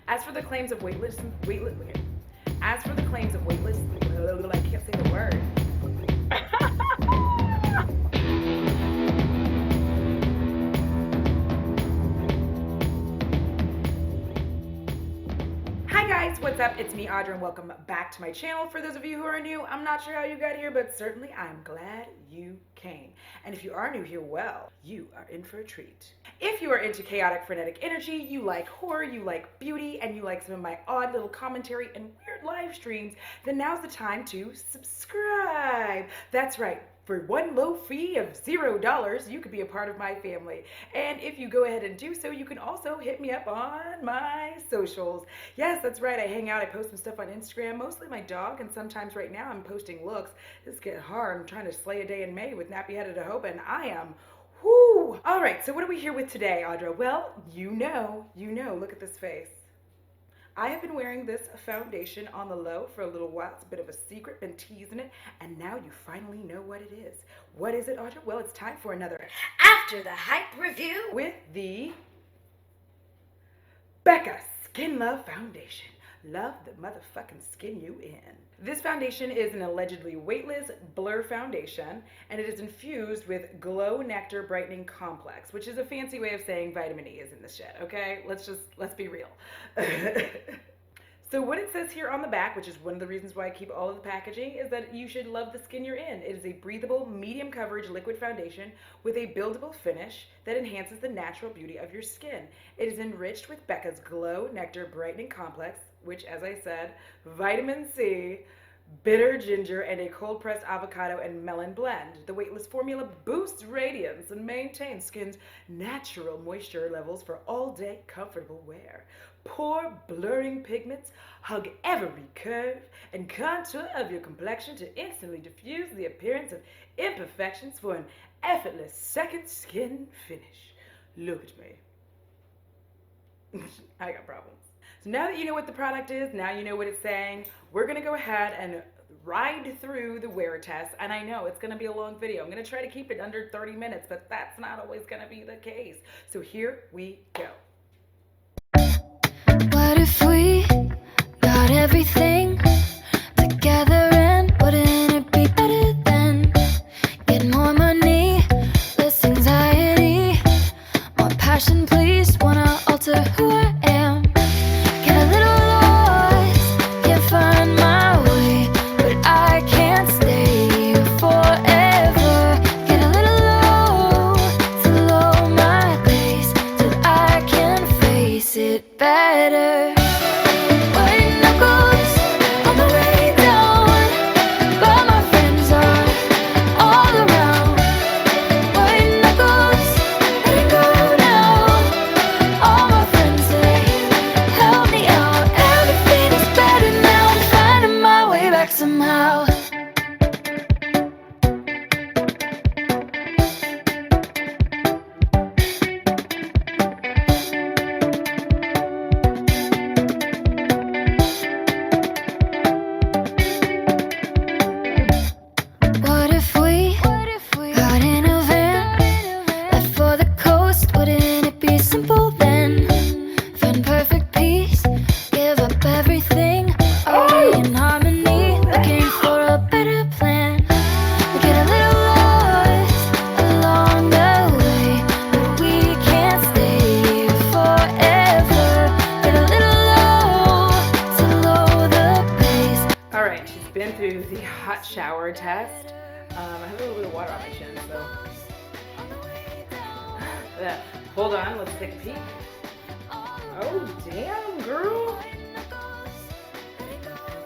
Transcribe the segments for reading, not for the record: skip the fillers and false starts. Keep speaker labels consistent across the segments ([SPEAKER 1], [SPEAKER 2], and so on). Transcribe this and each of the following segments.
[SPEAKER 1] As for the claims of as for the claims of weightless, I can't say the word. Hi guys, what's up? It's me, Audra, and welcome back to my channel. For those of you who are new, I'm not sure how you got here, but certainly I'm glad you came. And if you are new here, well, you are in for a treat. If you are into chaotic, frenetic energy, you like horror, you like beauty, and you like some of my odd little commentary and weird live streams, then now's the time to subscribe. That's right. For one low fee of $0, you could be a part of my family. And if you go ahead and do so, you can also hit me up on my socials. Yes, that's right. I hang out. I post some stuff on Instagram, mostly my dog, and sometimes right now I'm posting looks. This is getting hard. I'm trying to slay a day in May with nappy-headed Ahoba, and I am whoo. All right, so what are we here with today, Audra? Well, you know, look at this face. I have been wearing this foundation on the low for a little while. It's a bit of a secret, been teasing it, and now you finally know what it is. What is it, Audra? Well, it's time for another
[SPEAKER 2] After the Hype review
[SPEAKER 1] with the Becca Skin Love Foundation. Love the motherfucking skin you in. This foundation is an allegedly weightless blur foundation, and it is infused with Glow Nectar Brightening Complex, which is a fancy way of saying vitamin E is in this shit, okay? Let's be real. So what it says here on the back, which is one of the reasons why I keep all of the packaging, is that you should love the skin you're in. It is a breathable, medium coverage liquid foundation with a buildable finish that enhances the natural beauty of your skin. It is enriched with Becca's Glow Nectar Brightening Complex, which, as I said, vitamin C, bitter ginger, and a cold-pressed avocado and melon blend. The weightless formula boosts radiance and maintains skin's natural moisture levels for all-day comfortable wear. Pore blurring pigments hug every curve and contour of your complexion to instantly diffuse the appearance of imperfections for an effortless second skin finish. Look at me. I got problems. So now that you know what the product is, now you know what it's saying, we're going to go ahead and ride through the wear test. And I know it's going to be a long video. I'm going to try to keep it under 30 minutes, but that's not always going to be the case. So here we go.
[SPEAKER 3] What if we got everything together, and wouldn't it be better then? Get more money, less anxiety, more passion, please. Wanna alter who I am. Get a little lost, can't find my way, but I can't stay here forever. Get a little low to low my pace till I can face it better. White knuckles on the way down, but my friends are all around. White knuckles, letting go now. All my friends say, help me out. Everything is better now. I'm finding my way back somehow. What if we got in a van, left for the coast? Wouldn't it be simple then? Find perfect peace, give up everything. Are we in harmony? Looking for a better plan. We get a little lost along the way, but we can't stay here forever. Get a little low to low the pace.
[SPEAKER 1] All right, she's been through the hot shower test. I have a little bit of water on my chin, so. Hold on, let's take a peek. Oh, damn, girl.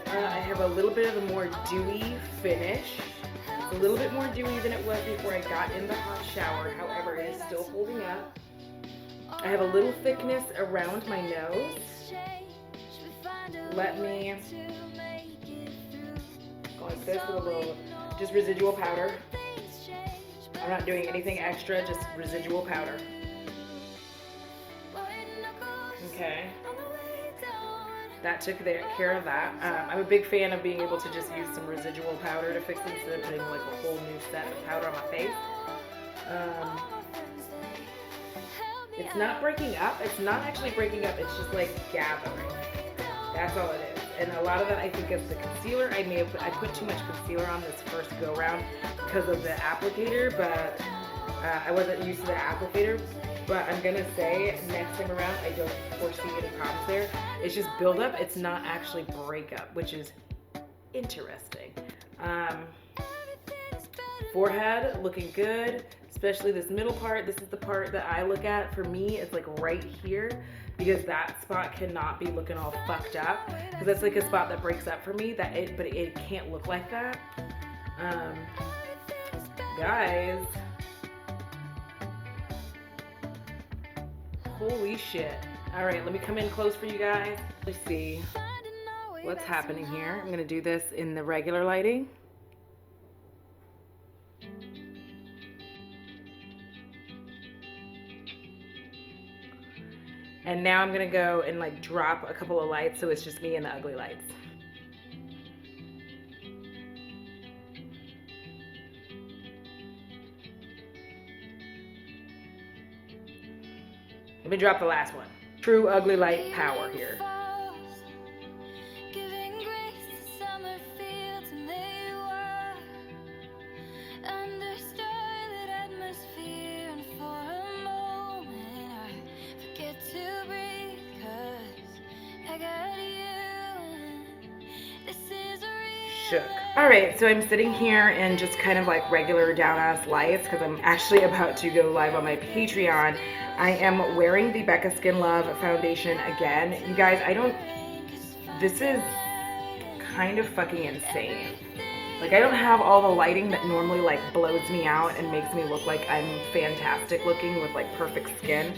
[SPEAKER 1] I have a little bit of a more dewy finish. It's a little bit more dewy than it was before I got in the hot shower. However, it is still holding up. I have a little thickness around my nose. Let me go like this with a little, just residual powder. I'm not doing anything extra, just residual powder. Okay. That took care of that. I'm a big fan of being able to just use some residual powder to fix it instead of putting like a whole new set of powder on my face. It's not breaking up. It's not actually breaking up. It's just like gathering. That's all it is. And a lot of that I think is the concealer. I put too much concealer on this first go round because of the applicator, but I wasn't used to the applicator. But I'm gonna say next time around I don't foresee any problems there. It's just buildup. It's not actually breakup, which is interesting. Forehead looking good, especially this middle part. This is the part that I look at. For me, it's like right here, because that spot cannot be looking all fucked up, because that's like a spot that breaks up for me. But it can't look like that. Guys, holy shit. All right, let me come in close for you guys. Let's see what's happening here. I'm gonna do this in the regular lighting. And now I'm gonna go and like drop a couple of lights so it's just me and the ugly lights. Let me drop the last one. True ugly light power here. Shook. All right, so I'm sitting here in just kind of like regular down ass lights because I'm actually about to go live on my Patreon. I am wearing the Becca Skin Love foundation again. You guys, this is kind of fucking insane. Like, I don't have all the lighting that normally like blows me out and makes me look like I'm fantastic looking with like perfect skin.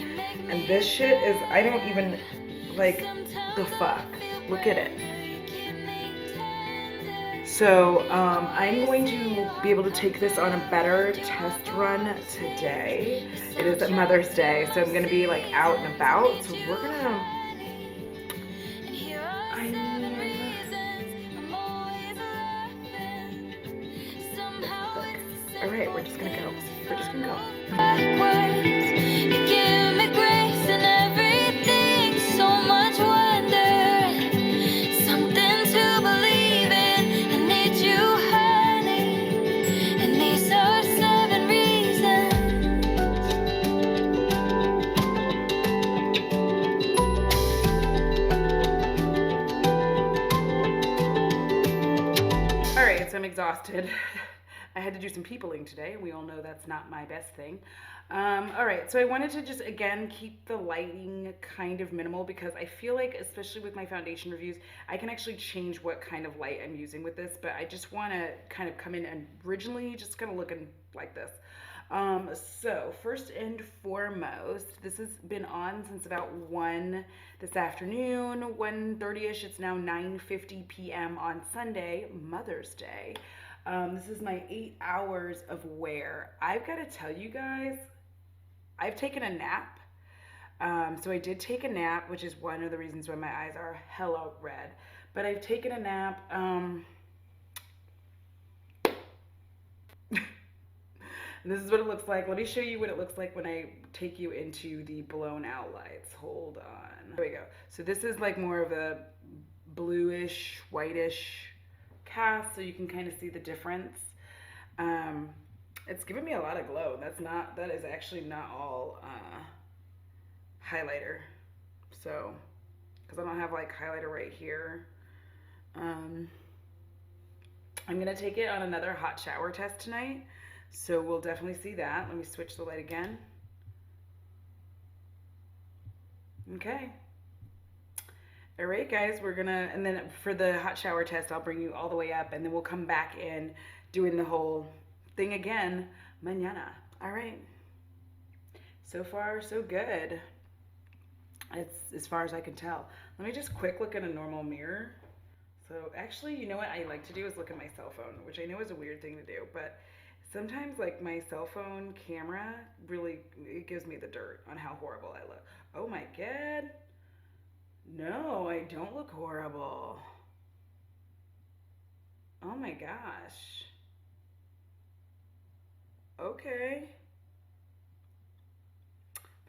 [SPEAKER 1] And this shit is, I don't even, like, the fuck. Look at it. So I'm going to be able to take this on a better test run today. It is Mother's Day, so I'm going to be like out and about. So we're going to, all right, we're just going to go. We're just going to go. You give me grace and everything, so much wonder, something to believe in. I need you, honey, and these are 7 reasons. All right, so I'm exhausted. I had to do some peopling today. We all know that's not my best thing. All right, so I wanted to just, again, keep the lighting kind of minimal because I feel like, especially with my foundation reviews, I can actually change what kind of light I'm using with this, but I just want to kind of come in and originally just kind of looking like this. So first and foremost, this has been on since about 1 this afternoon, 1:30ish. It's now 9:50 p.m. on Sunday, Mother's Day. This is my 8 hours of wear. I've got to tell you guys, I've taken a nap. So I did take a nap, which is one of the reasons why my eyes are hella red. But I've taken a nap. This is what it looks like. Let me show you what it looks like when I take you into the blown out lights. Hold on. There we go. So this is like more of a bluish, whitish cast, so you can kind of see the difference. It's giving me a lot of glow. That is actually not all highlighter. So, because I don't have like highlighter right here. I'm gonna take it on another hot shower test tonight. So we'll definitely see that. Let me switch the light again. Okay. All right, guys, we're gonna, and then for the hot shower test, I'll bring you all the way up, and then we'll come back in doing the whole thing again, mañana. All right. So far, so good. It's as far as I can tell. Let me just quick look in a normal mirror. So actually, you know what I like to do is look at my cell phone, which I know is a weird thing to do, but sometimes like my cell phone camera really, it gives me the dirt on how horrible I look. Oh my God. No, I don't look horrible. Oh my gosh. Okay.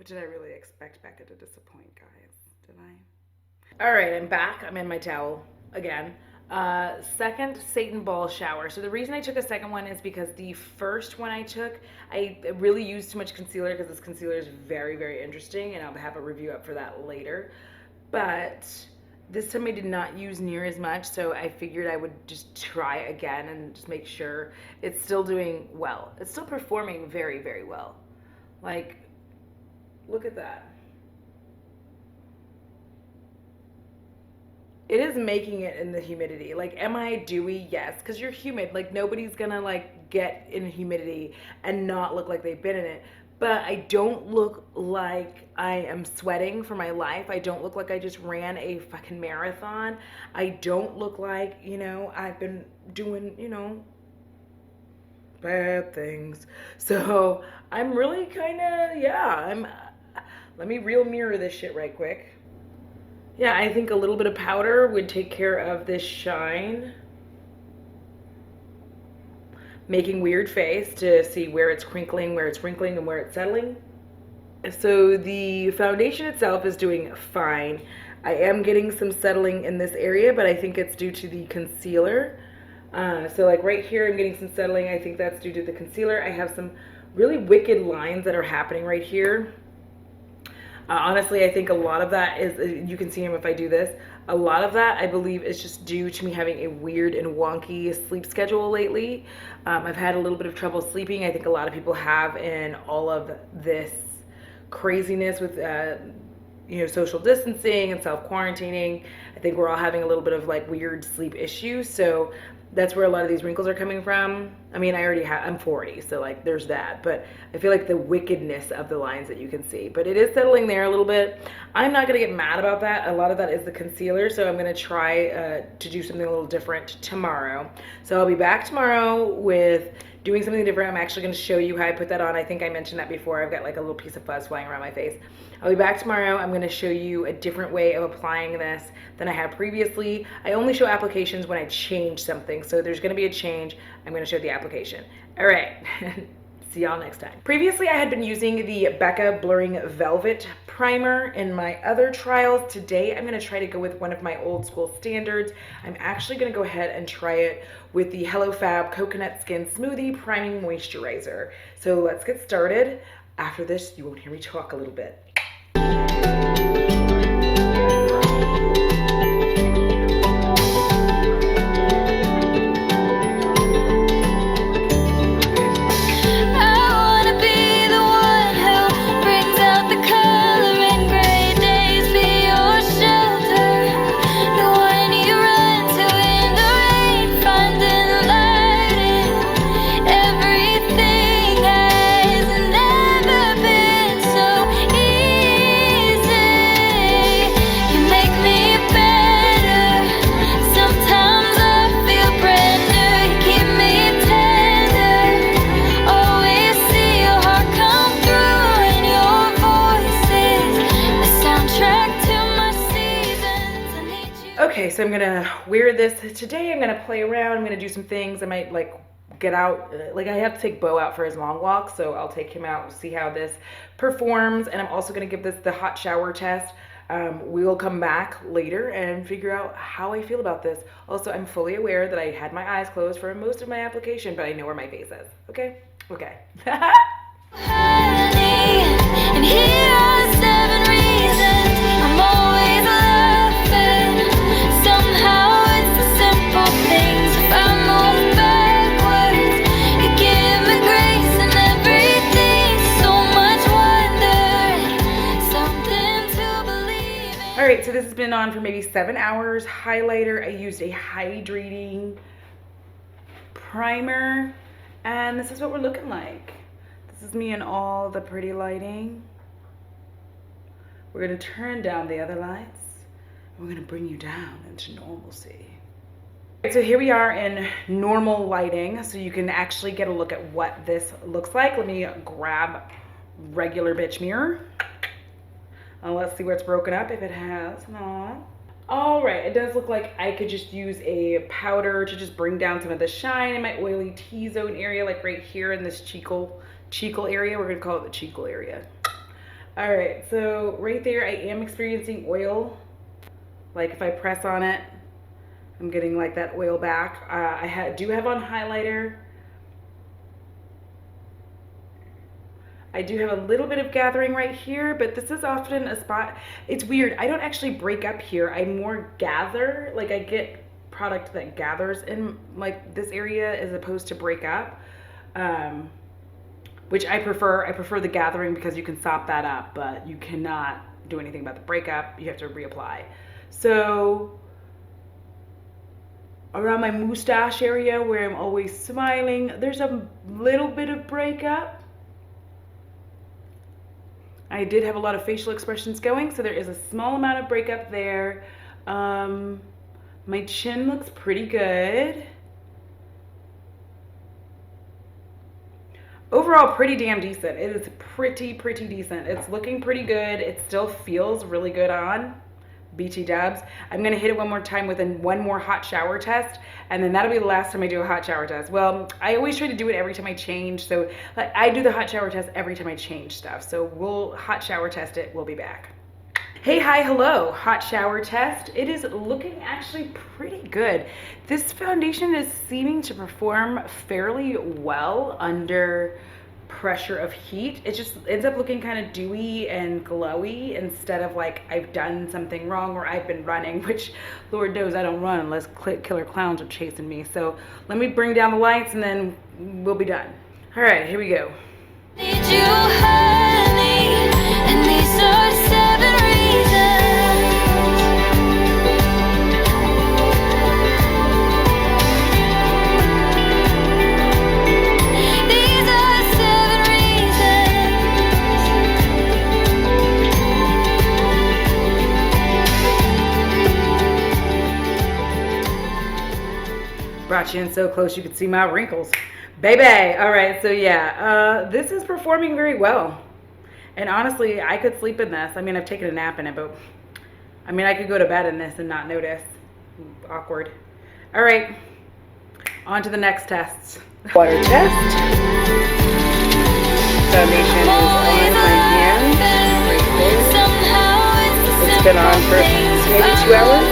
[SPEAKER 1] But did I really expect Becca to disappoint, guys? Did I? All right, I'm back. I'm in my towel again. Second Satan ball shower. So the reason I took a second one is because the first one I took, I really used too much concealer because this concealer is very, very interesting, and I'll have a review up for that later. But this time I did not use near as much, so I figured I would just try again and just make sure it's still doing well. It's still performing very, very well. Like, look at that. It is making it in the humidity. Like, am I dewy? Yes, because you're humid. Like, nobody's gonna like get in humidity and not look like they've been in it. But I don't look like I am sweating for my life. I don't look like I just ran a fucking marathon. I don't look like, you know, I've been doing, you know, bad things. So I'm really kind of, yeah, let me real mirror this shit right quick. Yeah, I think a little bit of powder would take care of this shine. Making weird face to see where it's crinkling, where it's wrinkling, and where it's settling. So the foundation itself is doing fine. I am getting some settling in this area, but I think it's due to the concealer. So like right here, I'm getting some settling. I think that's due to the concealer. I have some really wicked lines that are happening right here. Honestly, I think a lot of that is, you can see them if I do this, a lot of that I believe is just due to me having a weird and wonky sleep schedule lately. I've had a little bit of trouble sleeping. I think a lot of people have in all of this craziness with you know, social distancing and self-quarantining. I think we're all having a little bit of like weird sleep issues. So that's where a lot of these wrinkles are coming from. I mean, I'm 40, so like there's that, but I feel like the wickedness of the lines that you can see, but it is settling there a little bit. I'm not gonna get mad about that. A lot of that is the concealer, so I'm gonna try to do something a little different tomorrow. So I'll be back tomorrow with doing something different. I'm actually gonna show you how I put that on. I think I mentioned that before. I've got like a little piece of fuzz flying around my face. I'll be back tomorrow. I'm gonna show you a different way of applying this than I had previously. I only show applications when I change something, so there's gonna be a change. I'm gonna show the application. All right, see y'all next time. Previously, I had been using the Becca Blurring Velvet Primer in my other trials. Today, I'm gonna try to go with one of my old school standards. I'm actually gonna go ahead and try it with the Hello Fab Coconut Skin Smoothie Priming Moisturizer. So let's get started. After this, you won't hear me talk a little bit. Okay, so I'm gonna wear this today. I'm gonna play around. I'm gonna do some things. I might like get out, like I have to take Bo out for his long walk, so I'll take him out and see how this performs. And I'm also gonna give this the hot shower test. We'll come back later and figure out how I feel about this. Also, I'm fully aware that I had my eyes closed for most of my application, but I know where my face is. Okay? Okay.
[SPEAKER 3] And here are 7 reasons I'm always laughing. Somehow it's the simple things. If I move backwards, you give me grace and everything. So much wonder, something to believe in.
[SPEAKER 1] All right, so this has been on for maybe 7 hours. Highlighter, I used a hydrating primer, and this is what we're looking like. This is me in all the pretty lighting. We're gonna turn down the other lights. We're gonna bring you down into normalcy. So here we are in normal lighting, so you can actually get a look at what this looks like. Let me grab regular bitch mirror. Let's see where it's broken up, if it has. Aww. All right, it does look like I could just use a powder to just bring down some of the shine in my oily T-zone area, like right here in this cheekle area. We're gonna call it the cheekle area. All right, so right there, I am experiencing oil. Like if I press on it, I'm getting like that oil back. Do have on highlighter. I do have a little bit of gathering right here, but this is often a spot. It's weird. I don't actually break up here. I more gather. Like I get product that gathers in like this area as opposed to break up, which I prefer. I prefer the gathering because you can sop that up, but you cannot do anything about the breakup. You have to reapply. So around my mustache area where I'm always smiling, there's a little bit of breakup. I did have a lot of facial expressions going, so there is a small amount of breakup there. My chin looks pretty good. Overall, pretty damn decent. It is pretty decent. It's looking pretty good. It still feels really good on. BT dubs. I'm gonna hit it one more time with one more hot shower test, and then that'll be the last time I do a hot shower test. Well, I always try to do it every time I change, so like, I do the hot shower test every time I change stuff. So we'll hot shower test it. We'll be back. Hey, hi, hello. Hot shower test. It is looking actually pretty good. This foundation is seeming to perform fairly well under pressure of heat. It just ends up looking kind of dewy and glowy instead of like I've done something wrong or I've been running, which Lord knows I don't run unless killer clowns are chasing me. So let me bring down the lights and then we'll be done. All right, here we go.
[SPEAKER 3] Need you, honey, and these are 7 reasons. These are 7 reasons.
[SPEAKER 1] Brought you in so close you could see my wrinkles. Baby. All right, so yeah, this is performing very well. And honestly, I could sleep in this. I mean, I've taken a nap in it, but I mean, I could go to bed in this and not notice. Awkward. All right, on to the next tests. Water test. Foundation is on my hand right there. It's been on for maybe 2 hours.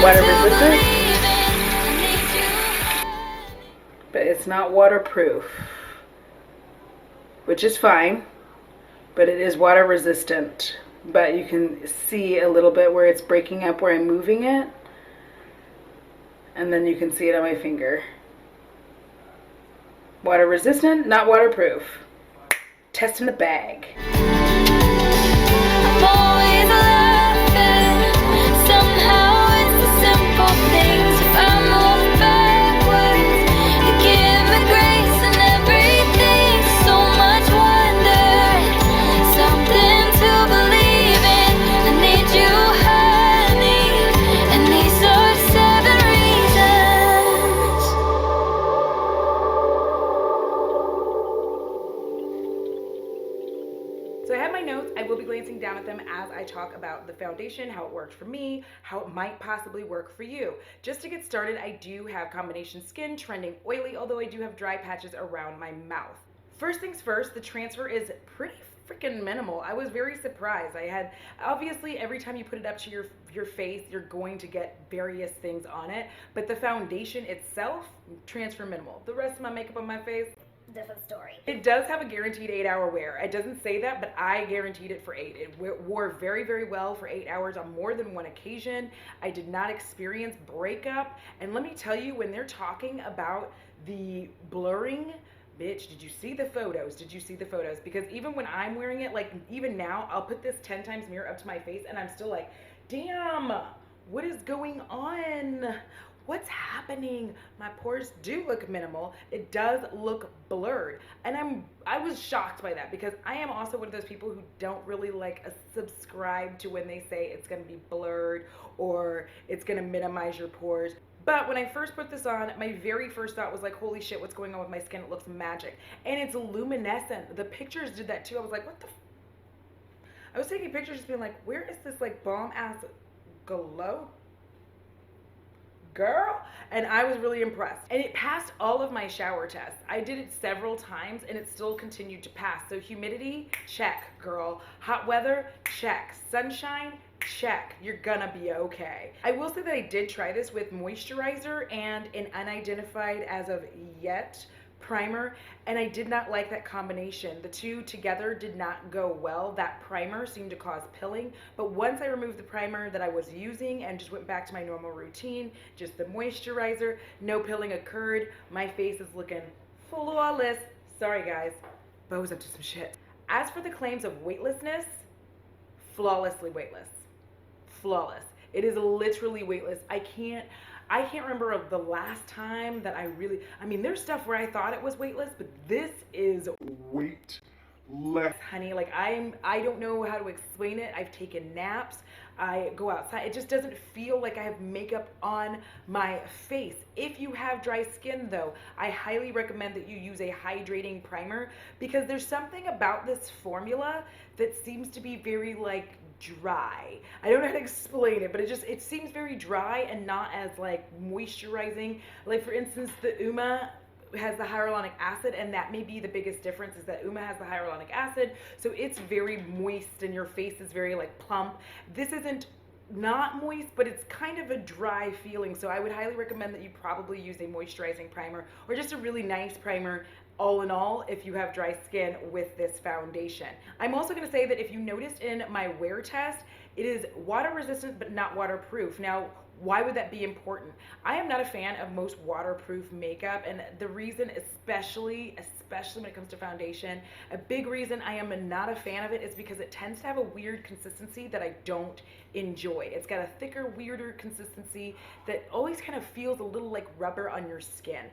[SPEAKER 1] Water resistant, but it's not waterproof, which is fine, but it is water resistant. But you can see a little bit where it's breaking up where I'm moving it, and then you can see it on my finger. Water resistant, not waterproof. Test in the bag. So I have my notes. I will be glancing down at them as I talk about the foundation, how it worked for me, how it might possibly work for you. Just to get started, I do have combination skin, trending oily, although I do have dry patches around my mouth. First things first, the transfer is pretty freaking minimal. I was very surprised. Obviously every time you put it up to your face, you're going to get various things on it, but the foundation itself, transfer minimal. The rest of my makeup on my face,
[SPEAKER 2] different story.
[SPEAKER 1] it does have a guaranteed 8-hour wear. It doesn't say that, but I guaranteed it for 8. It wore very well for 8 hours on more than one occasion. I did not experience breakup. And let me tell you, when they're talking about the blurring, bitch, did you see the photos? Did you see the photos? Because even when I'm wearing it, like even now, I'll put this 10 times mirror up to my face and I'm still like, damn, what is going on? What's happening? My pores do look minimal. It does look blurred. And I was shocked by that because I am also one of those people who don't really like subscribe to when they say it's gonna be blurred or it's gonna minimize your pores. But when I first put this on, my very first thought was like, holy shit, what's going on with my skin? It looks magic. And it's luminescent. The pictures did that too. I was like, what the I was taking pictures just being like, where is this like bomb ass glow? girl, and I was really impressed. And it passed all of my shower tests. I did it several times and it still continued to pass. So humidity, check, girl. Hot weather, check. Sunshine, check. You're gonna be okay. I will say that I did try this with moisturizer and an unidentified as of yet primer, and I did not like that combination. The two together did not go well. That primer seemed to cause pilling, but once I removed the primer that I was using and just went back to my normal routine, just the moisturizer, no pilling occurred. My face is looking flawless. Sorry guys, but I was up to some shit. As for the claims of weightlessness, flawlessly weightless. Flawless. It is literally weightless. I can't remember of the last time that I mean, there's stuff where I thought it was weightless, but this is weightless, honey. Like I don't know how to explain it. I've taken naps. I go outside. It just doesn't feel like I have makeup on my face. If you have dry skin though, I highly recommend that you use a hydrating primer because there's something about this formula that seems to be very like dry. I don't know how to explain it, but it seems very dry and not as like moisturizing. Like for instance, the Muh has the hyaluronic acid, and that may be the biggest difference, is that Muh has the hyaluronic acid, so it's very moist and your face is very like plump. This isn't not moist, but it's kind of a dry feeling, so I would highly recommend that you probably use a moisturizing primer or just a really nice primer all in all if you have dry skin with this foundation. I'm also going to say that if you noticed in my wear test, it is water resistant but not waterproof. Now, why would that be important? I am not a fan of most waterproof makeup, and the reason, especially when it comes to foundation, a big reason I am not a fan of it is because it tends to have a weird consistency that I don't enjoy. It's got a thicker, weirder consistency that always kind of feels a little like rubber on your skin.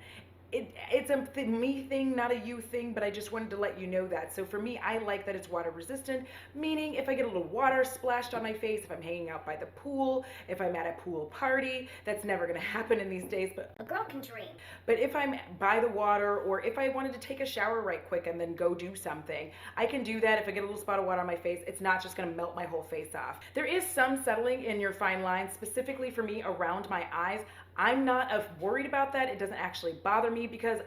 [SPEAKER 1] It's a me thing, not a you thing, but I just wanted to let you know that. So for me, I like that it's water resistant, meaning if I get a little water splashed on my face, if I'm hanging out by the pool, if I'm at a pool party, that's never gonna happen in these days, but
[SPEAKER 2] A girl can dream.
[SPEAKER 1] but if I'm by the water, or if I wanted to take a shower right quick and then go do something, I can do that. If I get a little spot of water on my face, it's not just gonna melt my whole face off. There is some settling in your fine lines, specifically for me around my eyes. I'm not worried about that. It doesn't actually bother me because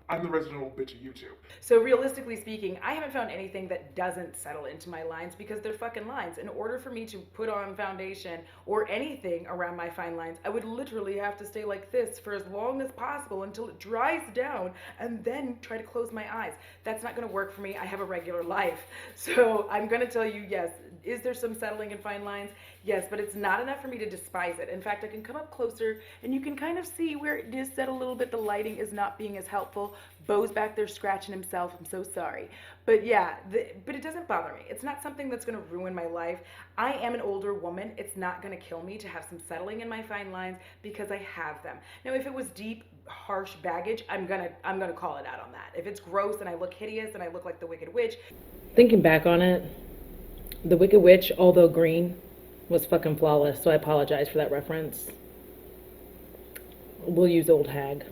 [SPEAKER 4] I'm the resident old bitch of YouTube.
[SPEAKER 1] so realistically speaking, I haven't found anything that doesn't settle into my lines because they're fucking lines. In order for me to put on foundation or anything around my fine lines, I would literally have to stay like this for as long as possible until it dries down and then try to close my eyes. That's not gonna work for me. I have a regular life. So I'm gonna tell you, yes, is there some settling in fine lines? Yes, but it's not enough for me to despise it. In fact, I can come up closer and you can kind of see where it is set a little bit. The lighting is not being as helpful. Bo's back there scratching himself. I'm so sorry. But yeah, but it doesn't bother me. It's not something that's going to ruin my life. I am an older woman. It's not going to kill me to have some settling in my fine lines because I have them. Now, if it was deep, harsh baggage, I'm gonna call it out on that. If it's gross and I look hideous and I look like the Wicked Witch.
[SPEAKER 5] Thinking back on it, the Wicked Witch, although green, was fucking flawless, so I apologize for that reference. We'll use old hag.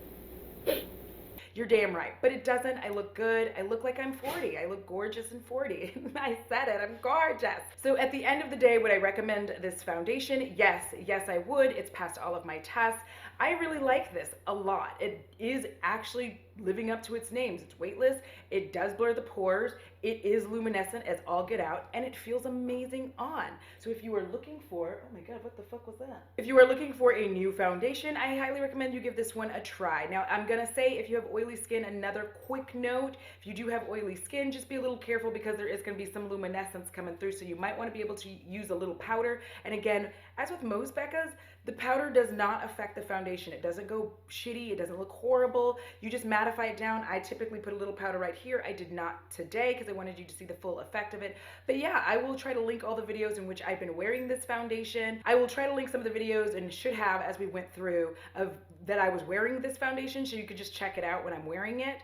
[SPEAKER 1] You're damn right. But it doesn't. I look good. I look like I'm 40. I look gorgeous in 40. I said it. I'm gorgeous. So at the end of the day, would I recommend this foundation? Yes. Yes, I would. It's passed all of my tests. I really like this a lot. It is actually living up to its names. It's weightless. It does blur the pores. It is luminescent as all get out, and it feels amazing on. So if you are looking for, oh my God, what the fuck was that? If you are looking for a new foundation, I highly recommend you give this one a try. Now, I'm gonna say if you have oily skin, another quick note, if you do have oily skin, just be a little careful because there is gonna be some luminescence coming through, so you might wanna be able to use a little powder. And again, as with most Beccas, the powder does not affect the foundation. It doesn't go shitty, it doesn't look horrible. You just mattify it down. I typically put a little powder right here. I did not today because I wanted you to see the full effect of it. But yeah, I will try to link all the videos in which I've been wearing this foundation. I will try to link some of the videos, and should have, as we went through, of that I was wearing this foundation, so you could just check it out when I'm wearing it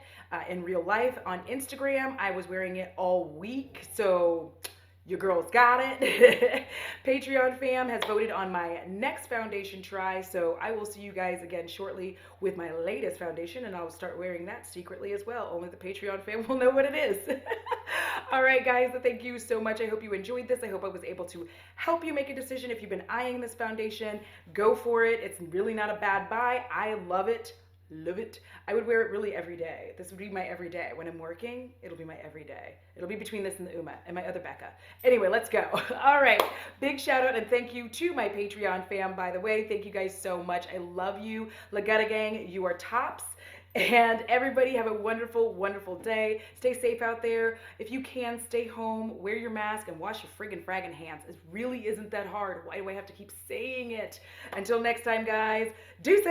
[SPEAKER 1] in real life. On Instagram, I was wearing it all week, so Your girl's got it. Patreon fam has voted on my next foundation try, so I will see you guys again shortly with my latest foundation, and I'll start wearing that secretly as well. Only the Patreon fam will know what it is. All right, guys, thank you so much. I hope you enjoyed this. I hope I was able to help you make a decision. If you've been eyeing this foundation, go for it. It's really not a bad buy. I love it. Love it. I would wear it really every day. This would be my everyday. When I'm working, it'll be my everyday. It'll be between this and the Uma and my other Becca. Anyway, let's go. All right. Big shout out and thank you to my Patreon fam, by the way. Thank you guys so much. I love you. Lagutta Gang, you are tops. And everybody have a wonderful, wonderful day. Stay safe out there. If you can, stay home, wear your mask, and wash your friggin' fraggin' hands. It really isn't that hard. Why do I have to keep saying it? Until next time, guys, deuces!